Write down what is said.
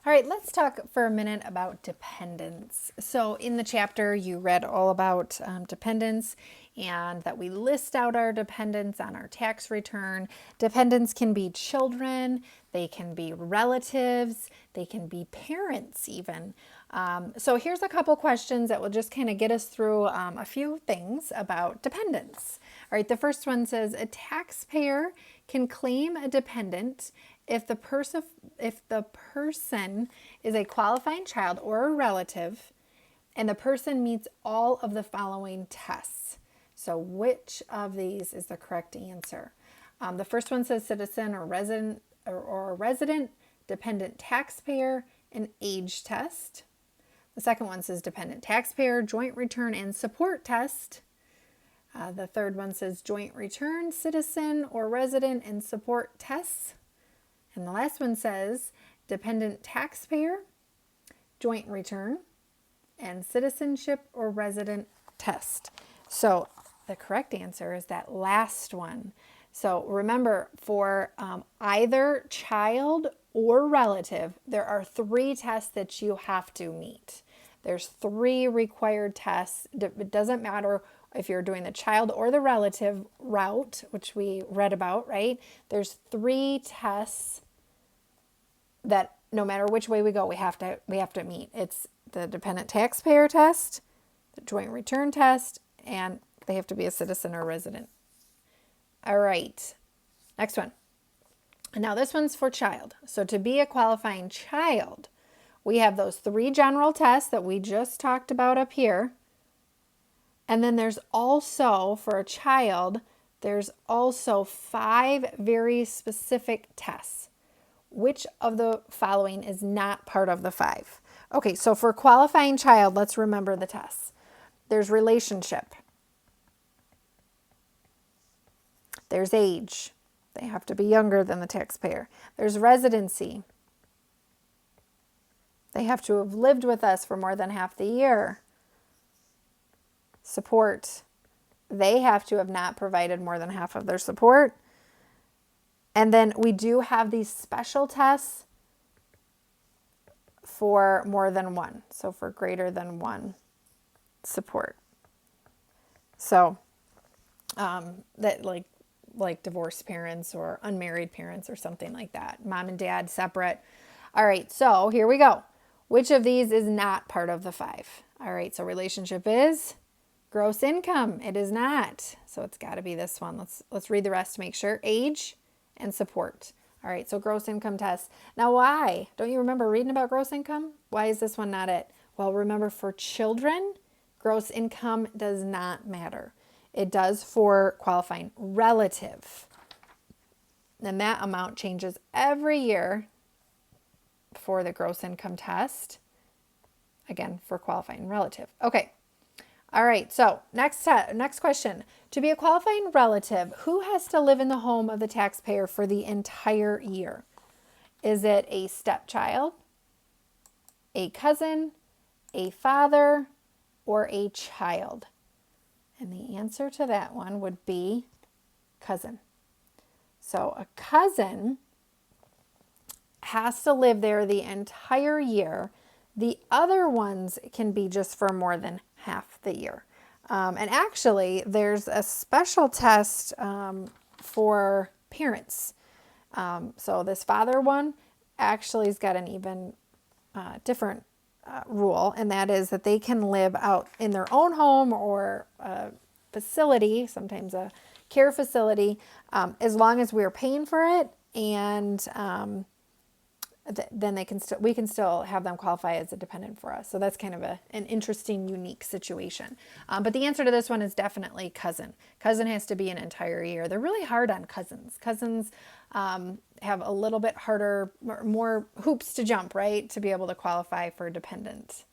All right, let's talk for a minute about dependents. So in the chapter, you read all about dependents and that we list out our dependents on our tax return. Dependents can be children, they can be relatives, they can be parents even. So here's a couple questions that will just kind of get us through a few things about dependents. All right, the first one says a taxpayer can claim a dependent if the person is a qualifying child or a relative and the person meets all of the following tests. So which of these is the correct answer? The first one says citizen or resident, dependent taxpayer, and age test. The second one says dependent taxpayer, joint return and support test. The third one says joint return, citizen or resident and support tests. And the last one says dependent taxpayer, joint return, and citizenship or resident test. So the correct answer is that last one. So remember, for either child or relative, there are 3 tests that you have to meet. There's 3 required tests. It doesn't matter if you're doing the child or the relative route, which we read about, right? There's 3 tests that no matter which way we go, we have to meet. It's the dependent taxpayer test, the joint return test, and they have to be a citizen or resident. All right, next one. Now this one's for child. So to be a qualifying child, we have those 3 general tests that we just talked about up here. And then there's also, for a child, there's also 5 very specific tests. Which of the following is not part of the 5? Okay, so for qualifying child, let's remember the tests. There's relationship. There's age. They have to be younger than the taxpayer. There's residency. They have to have lived with us for more than half the year. Support. They have to have not provided more than half of their support. And then we do have these special tests for more than one. So for greater than one support. So that like divorced parents or unmarried parents or something like that. Mom and dad separate. All right, so here we go. Which of these is not part of the 5? All right, so relationship is gross income. It is not. So it's got to be this one. Let's read the rest to make sure. Age and support. All right, so gross income test. Now why? Don't you remember reading about gross income? Why is this one not it? Well, remember for children, gross income does not matter. It does for qualifying relative. And that amount changes every year for the gross income test. Again, for qualifying relative. Okay. All right, so next question. To be a qualifying relative, who has to live in the home of the taxpayer for the entire year? Is it a stepchild, a cousin, a father, or a child? And the answer to that one would be cousin. So a cousin has to live there the entire year. The other ones can be just for more than half the year. And actually, there's a special test for parents. So this father one actually has got an even different rule, and that is that they can live out in their own home or a facility, sometimes a care facility, as long as we're paying for it, and then we can still have them qualify as a dependent for us. So that's kind of an interesting, unique situation. But the answer to this one is definitely cousin. Cousin has to be an entire year. They're really hard on cousins. Cousins have a little bit harder, more hoops to jump, right, to be able to qualify for dependent.